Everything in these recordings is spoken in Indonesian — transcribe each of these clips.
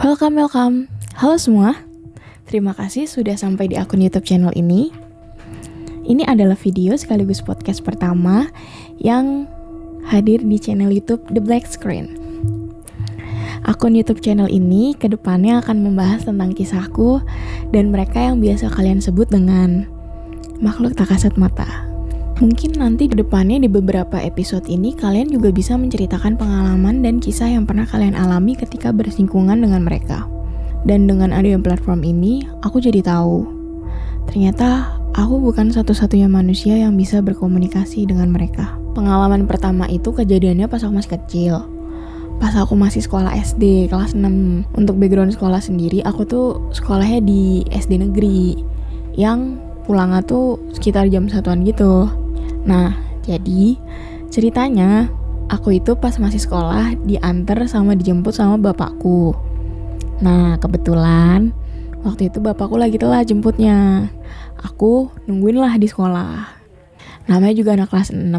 Welcome. Halo semua. Terima kasih sudah sampai di akun YouTube channel ini. Ini adalah video sekaligus podcast pertama yang hadir di channel YouTube The Black Screen. Akun YouTube channel ini kedepannya akan membahas tentang kisahku dan mereka yang biasa kalian sebut dengan makhluk tak kasat mata. Mungkin nanti ke depannya di beberapa episode ini kalian juga bisa menceritakan pengalaman dan kisah yang pernah kalian alami ketika bersinggungan dengan mereka. Dan dengan adanya platform ini, aku jadi tahu ternyata aku bukan satu-satunya manusia yang bisa berkomunikasi dengan mereka. Pengalaman pertama itu kejadiannya pas aku masih kecil. Pas aku masih sekolah SD kelas 6. Untuk background sekolah sendiri, aku tuh sekolahnya di SD negeri yang pulangnya tuh sekitar jam 1-an gitu. Nah, jadi ceritanya aku itu pas masih sekolah diantar sama dijemput sama bapakku. Nah, kebetulan waktu itu bapakku lagi telat jemputnya. Aku nungguin lah di sekolah. Namanya juga anak kelas 6,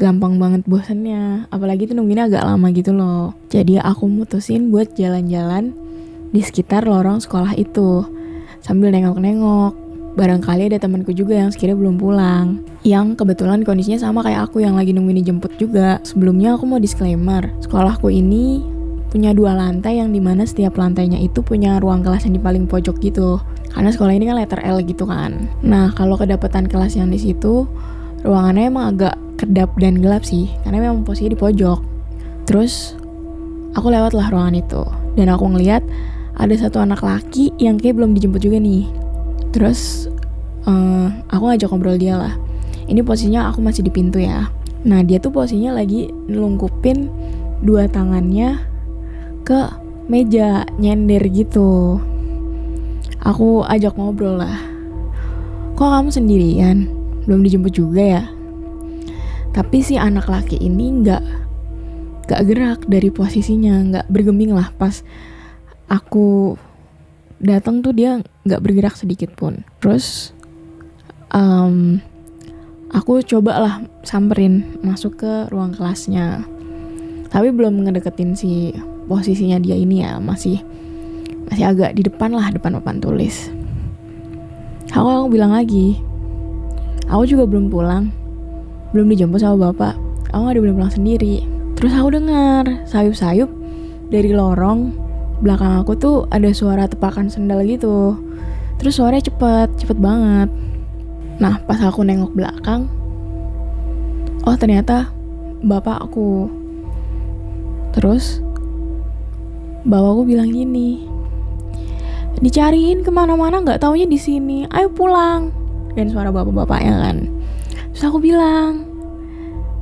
gampang banget bosannya. Apalagi tuh nungguinnya agak lama gitu loh. Jadi aku mutusin buat jalan-jalan di sekitar lorong sekolah itu sambil nengok-nengok. Barangkali ada temanku juga yang sekiranya belum pulang, yang kebetulan kondisinya sama kayak aku yang lagi nungguin dijemput juga. Sebelumnya aku mau disclaimer, sekolahku ini punya 2 lantai yang dimana setiap lantainya itu punya ruang kelas yang di paling pojok gitu. Karena sekolah ini kan letter L gitu kan. Nah, kalau kedapatan kelas yang di situ, ruangannya emang agak kedap dan gelap sih, karena memang posisinya di pojok. Terus aku lewat lah ruangan itu, dan aku ngeliat ada satu anak laki yang kayak belum dijemput juga nih. Terus aku ngajak ngobrol dia lah. Ini posisinya aku masih di pintu ya. Nah, dia tuh posisinya lagi nelungkupin 2 tangannya ke meja, nyender gitu. Aku ajak ngobrol lah. Kok kamu sendirian? Belum dijemput juga ya? Tapi si anak laki ini gak gerak dari posisinya, gak bergeming lah. Pas aku datang tuh dia nggak bergerak sedikit pun. Terus aku coba lah samperin masuk ke ruang kelasnya, tapi belum ngedeketin si posisinya dia ini ya, masih agak di depan lah, depan papan tulis. Aku bilang lagi, aku juga belum pulang, belum dijemput sama bapak, aku nggak boleh pulang sendiri. Terus aku dengar sayup-sayup dari lorong belakang aku tuh ada suara tepakan sendal gitu. Terus suaranya cepet banget. Nah, pas aku nengok belakang, oh ternyata bapak aku. Terus bapakku bilang gini, dicariin kemana-mana nggak taunya di sini, ayo pulang. Dan suara bapak-bapaknya kan. Terus aku bilang,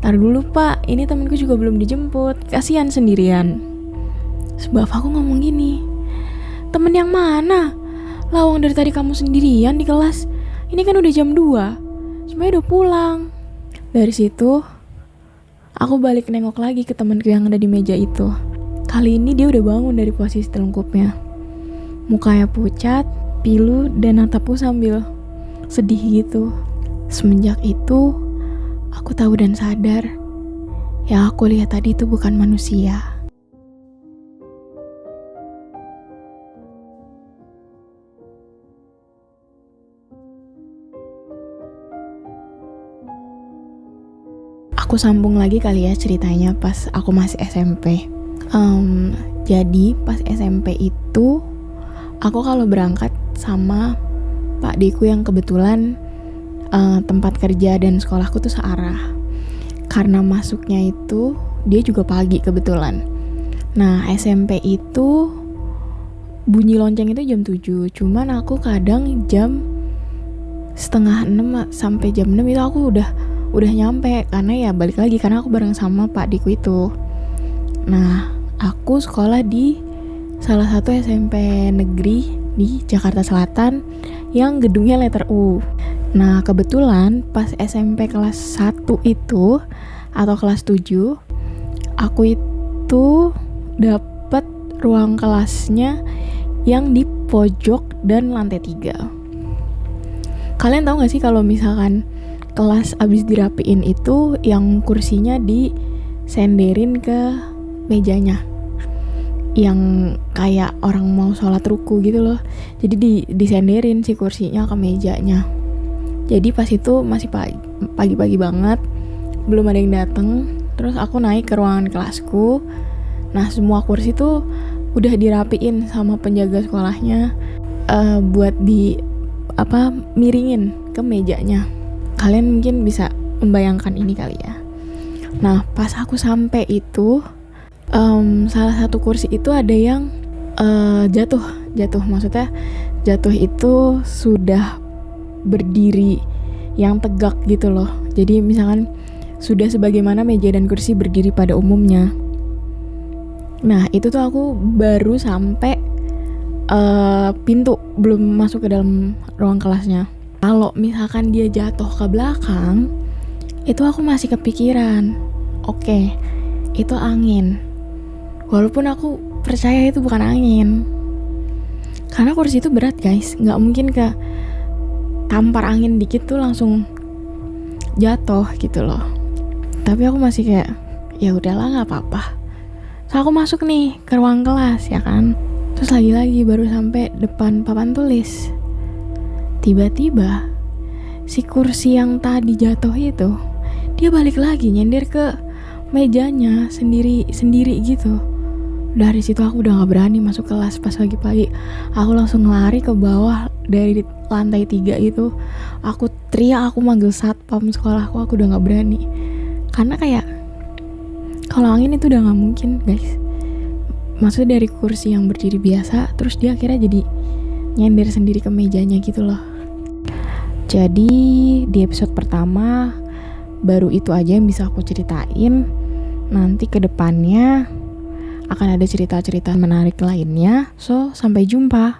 tar dulu pak, ini temanku juga belum dijemput, kasihan sendirian. Sebab aku ngomong gini, temen yang mana? Lawang dari tadi kamu sendirian di kelas. Ini kan udah jam 2, semuanya udah pulang. Dari situ aku balik nengok lagi ke temanku yang ada di meja itu. Kali ini dia udah bangun dari posisi telungkupnya. Mukanya pucat, pilu, dan natapku sambil sedih gitu. Semenjak itu aku tahu dan sadar, yang aku lihat tadi itu bukan manusia. Aku sambung lagi kali ya ceritanya pas aku masih SMP. Jadi pas SMP itu aku kalau berangkat sama Pak Deku yang kebetulan tempat kerja dan sekolahku tuh searah. Karena masuknya itu dia juga pagi kebetulan. Nah, SMP itu bunyi lonceng itu jam 7. Cuman aku kadang jam 5:30 sampai jam 6 itu aku udah nyampe, karena ya balik lagi karena aku bareng sama Pak Diku itu. Nah, aku sekolah di salah satu SMP negeri di Jakarta Selatan yang gedungnya letter U. Nah, kebetulan pas SMP kelas 1 itu atau kelas 7, aku itu dapet ruang kelasnya yang di pojok dan lantai 3. Kalian tahu gak sih kalau misalkan kelas abis dirapiin itu yang kursinya disenderin ke mejanya. yang kayak orang mau sholat ruku gitu loh. Jadi disenderin si kursinya ke mejanya. Jadi pas itu masih pagi-pagi banget, belum ada yang datang. Terus aku naik ke ruangan kelasku. Nah, semua kursi tuh udah dirapiin sama penjaga sekolahnya buat miringin ke mejanya. Kalian mungkin bisa membayangkan ini kali ya. Nah, pas aku sampai itu salah satu kursi itu ada yang jatuh. Maksudnya jatuh itu sudah berdiri yang tegak gitu loh. Jadi misalkan sudah sebagaimana meja dan kursi berdiri pada umumnya. Nah, itu tuh aku baru sampai pintu, belum masuk ke dalam ruang kelasnya. Kalau misalkan dia jatuh ke belakang, itu aku masih kepikiran, oke, itu angin. Walaupun aku percaya itu bukan angin, karena kursi itu berat guys, nggak mungkin tampar angin dikit tuh langsung jatuh gitu loh. Tapi aku masih kayak, ya udahlah nggak apa-apa. So aku masuk nih ke ruang kelas ya kan. Terus lagi-lagi baru sampai depan papan tulis, tiba-tiba si kursi yang tadi jatuh itu dia balik lagi nyender ke mejanya sendiri gitu. Dari situ aku udah gak berani masuk kelas pas pagi-pagi. Aku langsung lari ke bawah dari lantai 3 itu. Aku teriak, aku manggil satpam sekolahku. Aku udah gak berani, karena kayak kalau angin itu udah gak mungkin guys. Maksudnya dari kursi yang berdiri biasa, terus dia akhirnya jadi nyender sendiri ke mejanya gitu loh. Jadi di episode pertama baru itu aja yang bisa aku ceritain. Nanti ke depannya akan ada cerita-cerita menarik lainnya. So, sampai jumpa.